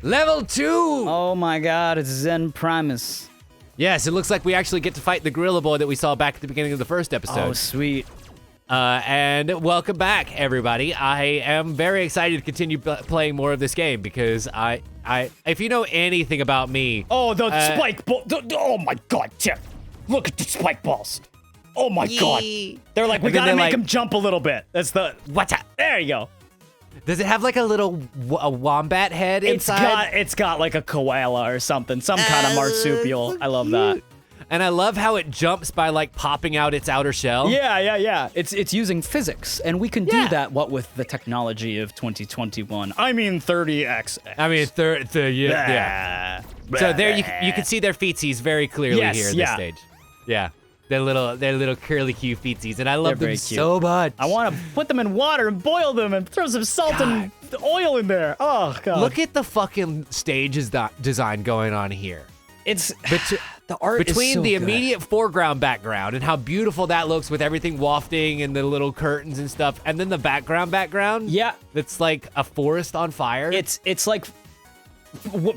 Level 2! Oh my god, it's Zen Primus. Yes, it looks like we actually get to fight the gorilla boy that we saw back at the beginning of the first episode. Oh, sweet. And welcome back, everybody. I am very excited to continue playing more of this game because if you know anything about me... Oh, the spike ball. Oh my god, Tim. Look at the spike balls. Oh my god. They're like, we gotta make him jump a little bit. That's the... What's that? There you go. Does it have like a little wombat head inside? It's got like a koala or something. Some kind of marsupial. I love that. And I love how it jumps by like popping out its outer shell. Yeah. It's using physics, and we can do that. What with the technology of 2021? I mean 30x. I mean yeah. So there you can see their feetsies very clearly here in this stage. Yeah. They're little curly Q feetsies, and I love them so much. I want to put them in water and boil them and throw some salt and oil in there. Oh god. Look at the fucking stage design going on here. It's the art between is so the good. immediate foreground background and how beautiful that looks with everything wafting and the little curtains and stuff, and then the background. Yeah, that's like a forest on fire. It's like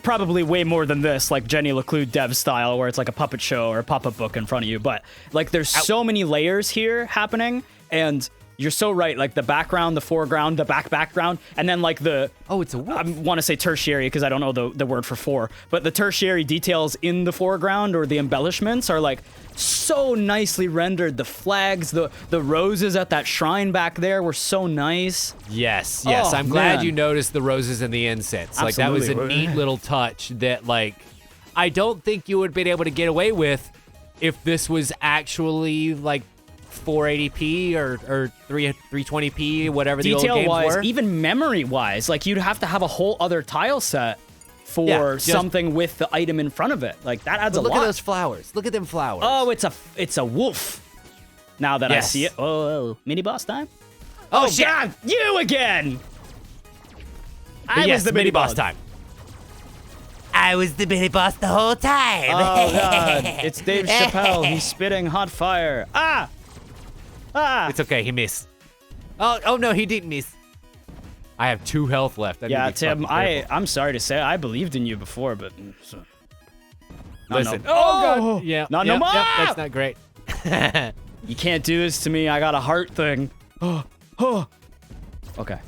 probably way more than this, like Jenny LeClue dev style, where it's like a puppet show or a pop-up book in front of you. But like, there's so many layers here happening, and you're so right. Like the background, the foreground, the background, and then like the it's a wolf. I want to say tertiary because I don't know the word for four, but the tertiary details in the foreground or the embellishments are like so nicely rendered. The flags, the roses at that shrine back there were so nice. Yes. Oh, I'm glad man. you noticed the roses and the incense. Absolutely. Like that was a neat little touch that like I don't think you would have been able to get away with if this was actually like 480p or 320p, whatever the old games Detail-wise, were. even memory-wise, like you'd have to have a whole other tile set for something with the item in front of it. Like that adds a lot. Look at those flowers. Look at them flowers. Oh, it's a wolf. Now that I see it. Oh, mini boss time. Oh shit! God, you again. I was the mini boss time. I was the mini boss the whole time. Oh god, it's Dave Chappelle. He's spitting hot fire. Ah. It's okay, he missed. Oh no, he didn't miss. I have 2 health left. Yeah, Tim, I'm sorry to say, I believed in you before, but... Listen. No. Oh, God. Yeah. No more! That's not great. You can't do this to me. I got a heart thing. Okay.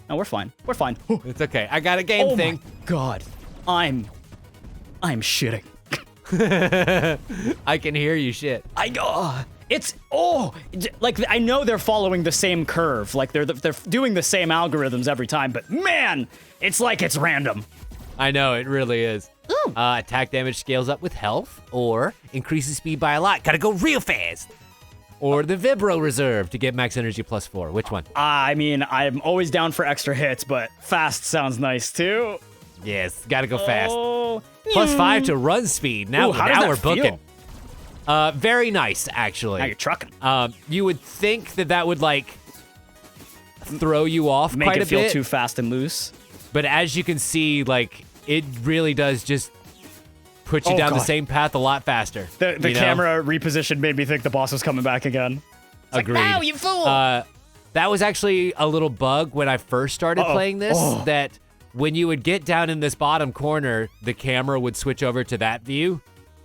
No, we're fine. We're fine. It's okay. I got a game thing. Oh my god. I'm shitting. I can hear you shit. Like I know they're following the same curve, like they're doing the same algorithms every time, but man, it's like it's random. I know, it really is. Attack damage scales up with health, or increases speed by a lot. Gotta go real fast. Or the Vibro Reserve to get max energy +4. Which one? I mean, I'm always down for extra hits, but fast sounds nice too. Yes, gotta go fast. Oh. +5 to run speed. Now we're booking. Feel? Very nice, actually. Now you're trucking. You would think that would like throw you off Make quite it a feel bit, too fast and loose. but as you can see, like it really does just put you down the same path a lot faster. The camera reposition made me think the boss was coming back again. It's Agreed. Like, no, you fool! That was actually a little bug when I first started playing this. That when you would get down in this bottom corner, the camera would switch over to that view.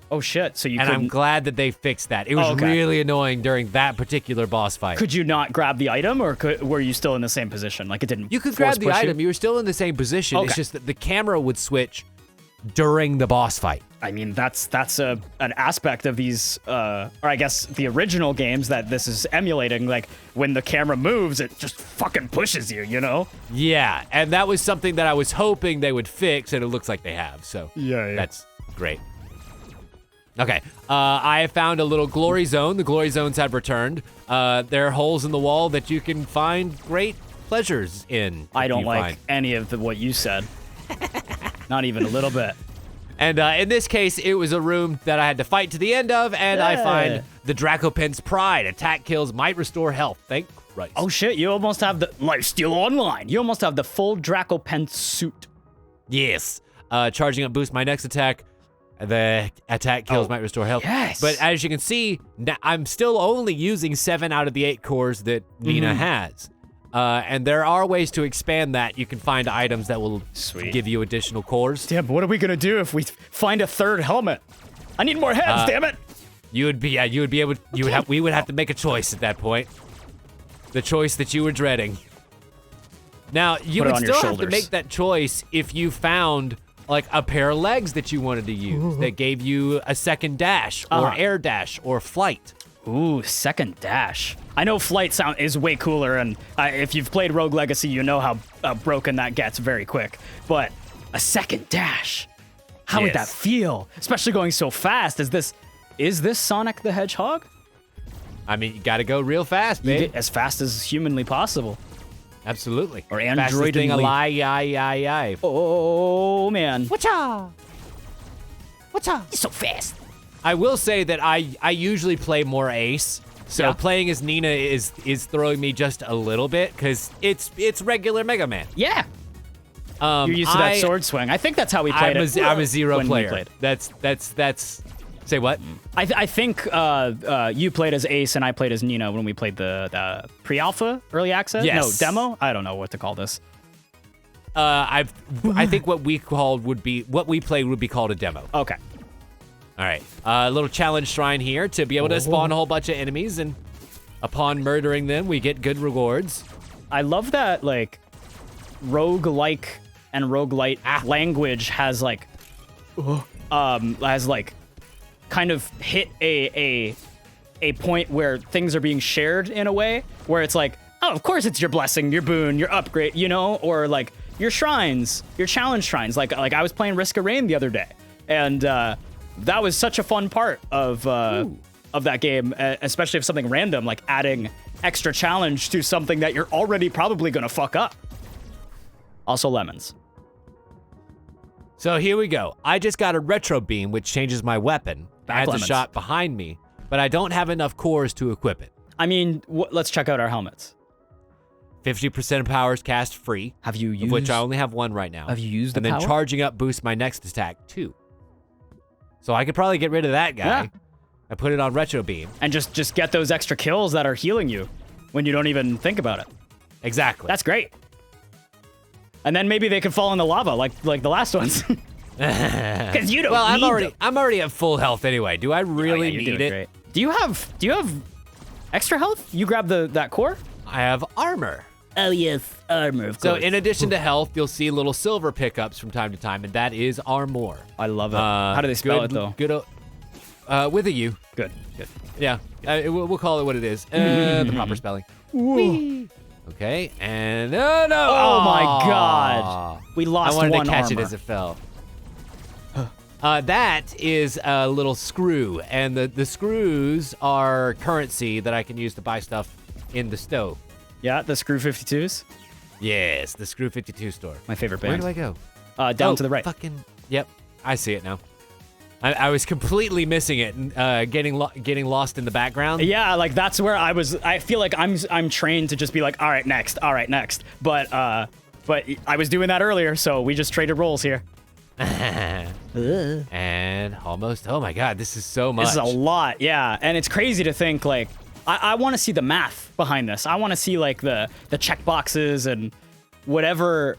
Oh shit! So you and I'm glad that they fixed that. It was really annoying during that particular boss fight. Could you not grab the item, or were you still in the same position? Like it didn't. You could grab the item. You were still in the same position. It's just that the camera would switch during the boss fight. I mean, that's an aspect of these, or I guess the original games that this is emulating. Like when the camera moves, it just fucking pushes you. You know? Yeah, and that was something that I was hoping they would fix, and it looks like they have. So that's great. Okay, I have found a little glory zone. The glory zones have returned. There are holes in the wall that you can find great pleasures in. I don't like any of what you said. Not even a little bit. And in this case, it was a room that I had to fight to the end of, and I find the Dracopent's Pride. Attack kills might restore health. Thank Christ. Oh shit, you almost have the Lifesteal Online. You almost have the full Dracopent suit. Yes. Charging up boost my next attack. The attack kills might restore health. Yes. But as you can see, I'm still only using 7 out of the 8 cores that Nina has. And there are ways to expand that. You can find items that will give you additional cores. Damn, what are we gonna do if we find a third helmet? I need more heads, damn it! We would have to make a choice at that point. The choice that you were dreading. Now, you would still have to make that choice if you found like a pair of legs that you wanted to use that gave you a second dash or air dash or flight. Ooh, second dash. I know flight is way cooler, and if you've played Rogue Legacy, you know how broken that gets very quick. But a second dash, how would that feel? Especially going so fast. Is this Sonic the Hedgehog? I mean, you gotta go real fast, babe. As fast as humanly possible. Absolutely. Or androidingly. Alive. Oh, man. Whatcha? You're so fast. I will say that I usually play more Ace, so playing as Nina is throwing me just a little bit because it's regular Mega Man. Yeah. You're used to that sword swing. I think that's how we played it. I'm a zero player. That's. Say what? I think you played as Ace and I played as Nina when we played the pre-alpha early access. Yes. No, demo. I don't know what to call this. I think what we played would be called a demo. Okay. All right. A little challenge shrine here to be able to spawn a whole bunch of enemies, and upon murdering them, we get good rewards. I love that like roguelike and roguelite language has like kind of hit a point where things are being shared in a way where it's like, oh, of course it's your blessing, your boon, your upgrade, you know, or like your shrines, your challenge shrines. Like I was playing Risk of Rain the other day, and that was such a fun part of that game, especially if something random, like adding extra challenge to something that you're already probably gonna fuck up. Also lemons. So here we go. I just got a retro beam, which changes my weapon. Adds a shot behind me, but I don't have enough cores to equip it. I mean, let's check out our helmets. 50% of power is cast free. Have you used? Of which I only have one right now. Have you used the power? And then charging up boosts my next attack too. So I could probably get rid of that guy. Yeah. I put it on retro beam. And just get those extra kills that are healing you when you don't even think about it. Exactly. That's great. And then maybe they could fall in the lava like the last ones. Because you don't. Well, I'm already at full health anyway. Do I really need it? Great. Do you have extra health? You grab that core? I have armor. Oh yes, armor. Of course. So in addition to health, you'll see little silver pickups from time to time, and that is armor. I love it. How do they spell it though? Good. With a U. Good. Yeah. We'll call it what it is. The proper spelling. Whee. Okay, and no. Oh my God, we lost one. I wanted to catch it as it fell. That is a little screw, and the screws are currency that I can use to buy stuff in the stove. Yeah, the Screw 52s? Yes, the Screw 52 store. My favorite band. Where do I go? Down to the right. Yep, I see it now. I was completely missing it, getting lost in the background. Yeah, like that's where I was. I feel like I'm trained to just be like, all right, next. But I was doing that earlier, so we just traded roles here. And almost. Oh my God, this is so much. This is a lot, yeah. And it's crazy to think like I want to see the math behind this. I want to see like the check boxes and whatever.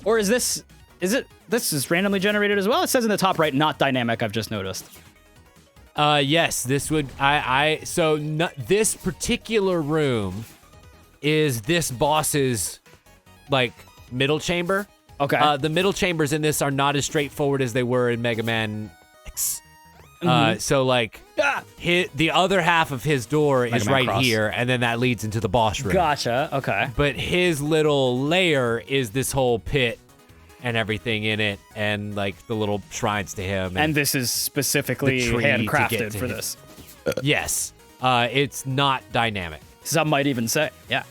Or is this? This is randomly generated as well? It says in the top right, not dynamic, I've just noticed. Yes, this would, this particular room is this boss's, like, middle chamber. Okay. The middle chambers in this are not as straightforward as they were in Mega Man X. So, like, the other half of his door is right here, and then that leads into the boss room. Gotcha, okay. But his little lair is this whole pit and everything in it, and like the little shrines to him. And this is specifically handcrafted for this. Yes. It's not dynamic. Some might even say, yeah.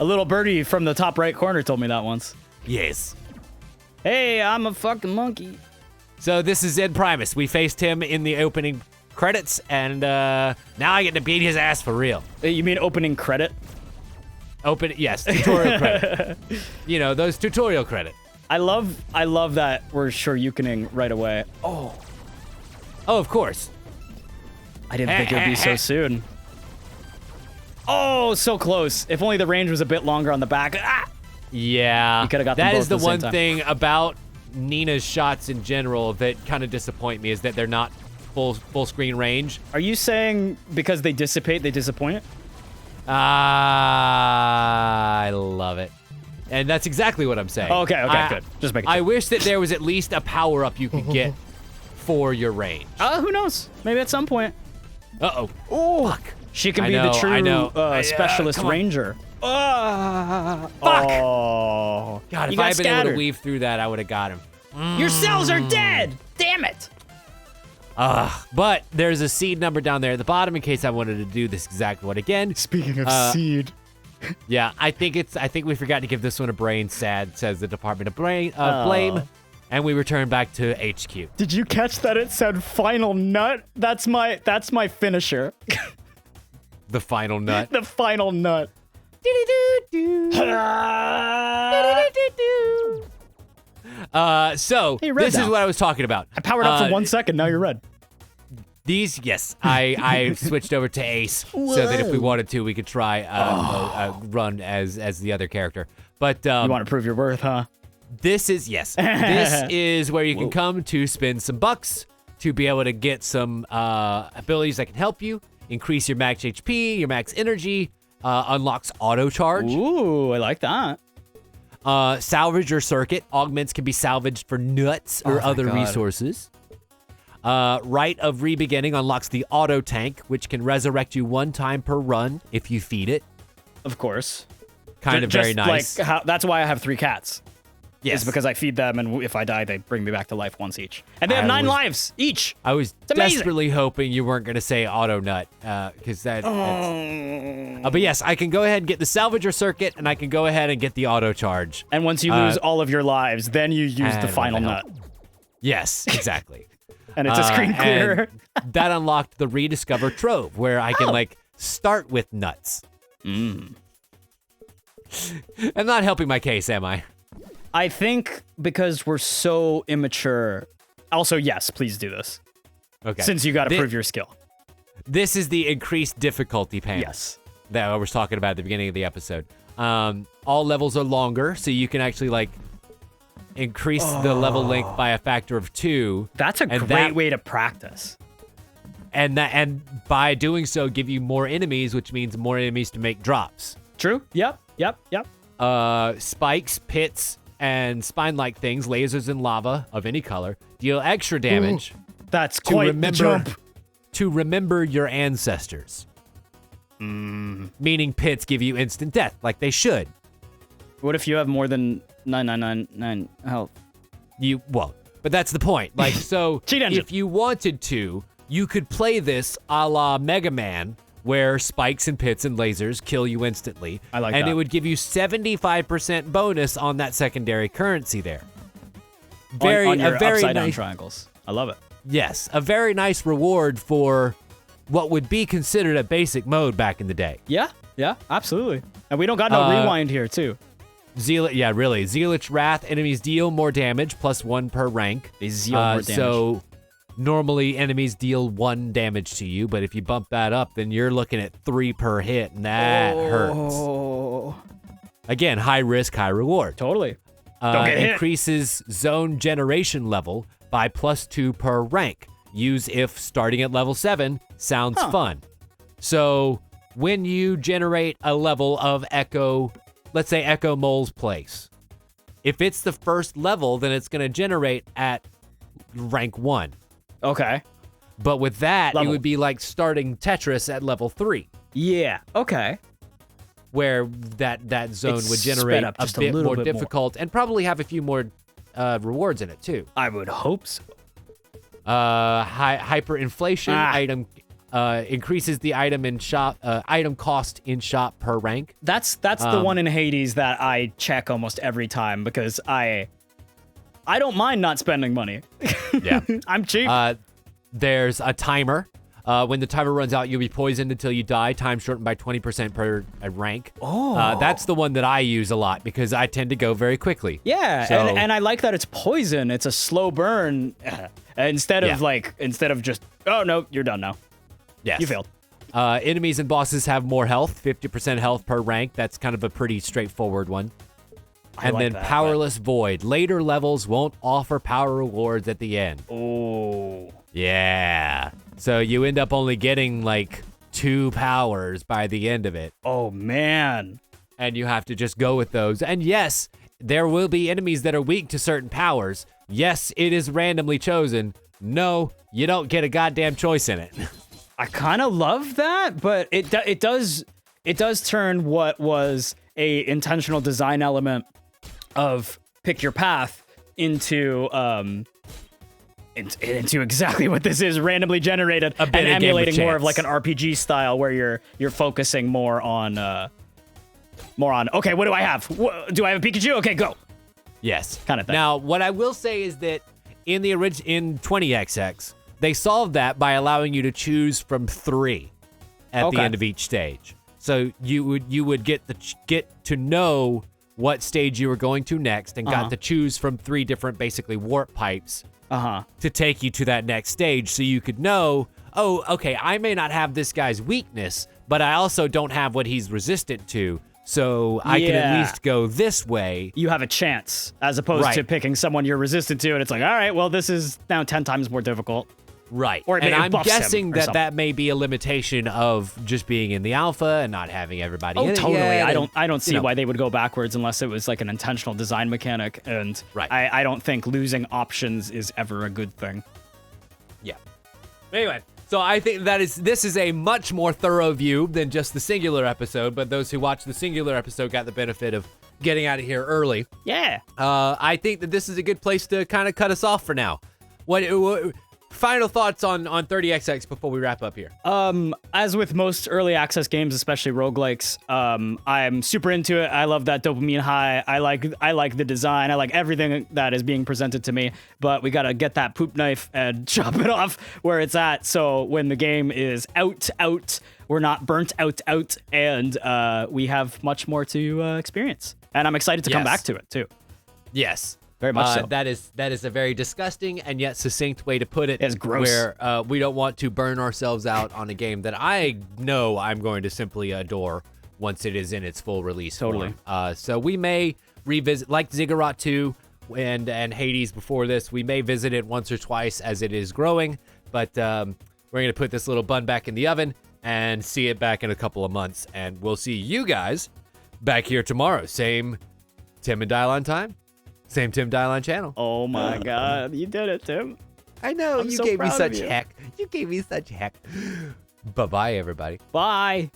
A little birdie from the top right corner told me that once. Yes. Hey, I'm a fucking monkey. So this is Zed Primus. We faced him in the opening credits, and now I get to beat his ass for real. You mean opening credit? Yes, tutorial credit. You know, those tutorial credit. I love that we're Shoryukening right away. Oh, of course. I didn't think it would be so soon. Oh, so close. If only the range was a bit longer on the back. Ah! Yeah. You could have got them That both is the at the same one time. thing about Nina's shots in general that kind of disappoint me is that they're not full screen range. Are you saying because they dissipate, they disappoint? I love it. And that's exactly what I'm saying. Oh, okay, good. Just make it. I wish that there was at least a power-up you could get for your range. Who knows? Maybe at some point. Uh-oh. Oh, Fuck. she can I be know, the true I know. specialist Come on. ranger. Fuck! Oh. God, You if got I had been able to scattered. weave through that, I would have got him. Your cells are dead! Damn it! But there's a seed number down there at the bottom in case I wanted to do this exact one again. Speaking of seed. Yeah, I think we forgot to give this one a brain. Sad, says the Department of Blame. And we return back to HQ. Did you catch that it said final nut? That's my finisher. The final nut. The final nut. So Hey, red this is now. what I was talking about. I powered up for 1 second, now you're red. These, yes, I switched over to Ace so that if we wanted to, we could try a run as the other character. But You want to prove your worth, huh? this is this is where you can come to spend some bucks to be able to get some abilities that can help you increase your max HP, your max energy, unlocks auto charge. Ooh, I like that. Salvage your circuit. Augments can be salvaged for nuts or my other God. resources. Rite of Rebeginning unlocks the auto tank, which can resurrect you 1 time per run if you feed it. Of course. Kind of Just very nice. Like that's why I have 3 cats. Yes. It's because I feed them, and if I die, they bring me back to life once each. And they have I 9 was- lives each. I was amazing. desperately hoping you weren't going to say auto nut, because that's. But yes, I can go ahead and get the salvager circuit, and I can go ahead and get the auto charge. And once you lose all of your lives, then you use the and final what the nut. hell? Yes, exactly. And it's a screen And clearer. that unlocked the Rediscover Trove, where I can like start with nuts. I'm not helping my case, am I? I think because we're so immature. Also, yes, please do this. Okay. Since you got to prove your skill. This is the increased difficulty panel. Yes. That I was talking about at the beginning of the episode. All levels are longer, so you can actually like increase the level length by a factor of 2. That's a And great way to practice. And by doing so, give you more enemies, which means more enemies to make drops. True? Yep. Spikes, pits, and spine-like things, lasers and lava of any color, deal extra damage That's to quite the jump. remember your ancestors. Meaning pits give you instant death, like they should. What if you have more than 9999 health? But that's the point. Like, so Cheat engine. if you wanted to, you could play this a la Mega Man, where spikes and pits and lasers kill you instantly. I like and that. it would give you 75% bonus on that secondary currency there. On your a very upside down nice, triangles. I love it. yes, a very nice reward for what would be considered a basic mode back in the day. Yeah, absolutely. And we don't got no rewind here, too. Really. Zealot's Wrath, enemies deal more damage, +1 per rank. They zeal more damage. So normally enemies deal 1 damage to you, but if you bump that up, then you're looking at 3 per hit, and that hurts. Again, high risk, high reward. Totally. Don't get hit. Increases zone generation level by +2 per rank. Use if starting at level 7 sounds fun. So when you generate a level of Echo, let's say Echo Mole's Place, if it's the first level, then it's going to generate at rank 1. Okay. But with that, Level. it would be like starting Tetris at level 3, Yeah. Okay. where that zone It's would sped generate up a just a bit little more bit more. difficult and probably have a few more rewards in it too. I would hope so. Hyperinflation item increases the item cost in shop per rank. That's the one in Hades that I check almost every time because I don't mind not spending money. Yeah. I'm cheap. There's a timer. When the timer runs out, you'll be poisoned until you die. Time shortened by 20% per rank. That's the one that I use a lot because I tend to go very quickly. yeah, So- and I like that it's poison. It's a slow burn instead of just, oh no, you're done now. Yes. You failed. Enemies and bosses have more health, 50% health per rank. That's kind of a pretty straightforward one. And then Powerless Void. Later levels won't offer power rewards at the end. Oh. Yeah. So you end up only getting like 2 powers by the end of it. Oh, man. And you have to just go with those. And yes, there will be enemies that are weak to certain powers. Yes, it is randomly chosen. No, you don't get a goddamn choice in it. I kind of love that, but it does turn what was a intentional design element of pick your path into exactly what this is, randomly generated, and emulating more of like an RPG style where you're focusing more on okay, what do I have? Do I have a Pikachu? Okay, go. Yes, kind of thing. Now, what I will say is that in 20XX, they solved that by allowing you to choose from 3 at the end of each stage. So you would get to know what stage you were going to next, and got to choose from 3 different basically warp pipes to take you to that next stage, so you could know, oh, okay, I may not have this guy's weakness, but I also don't have what he's resistant to. So I can at least go this way. You have a chance, as opposed to picking someone you're resistant to, and it's like, all right, well, this is now 10 times more difficult. Right. Or and I'm guessing that may be a limitation of just being in the alpha and not having everybody in it totally. yet. I don't see why they would go backwards unless it was like an intentional design mechanic, and I don't think losing options is ever a good thing. Yeah. Anyway, so I think this is a much more thorough view than just the singular episode, but those who watched the singular episode got the benefit of getting out of here early. Yeah. I think that this is a good place to kind of cut us off for now. What final thoughts on 30XX before we wrap up here? As with most early access games, especially roguelikes, I'm super into it. I love that dopamine high. I like the design. I like everything that is being presented to me, but we got to get that poop knife and chop it off where it's at. So when the game is out, we're not burnt out, and we have much more to experience. And I'm excited to come back to it too. Yes. Very much so. That is a very disgusting and yet succinct way to put it. It's gross. Where we don't want to burn ourselves out on a game that I know I'm going to simply adore once it is in its full release form. So we may revisit, like Ziggurat 2 and Hades before this, we may visit it once or twice as it is growing, but we're going to put this little bun back in the oven and see it back in a couple of months, and we'll see you guys back here tomorrow. Same Tim and Dylon time. Same Tim Dylon channel. Oh my God, you did it, Tim. I know, you gave me such heck. You gave me such heck. Bye-bye, everybody. Bye.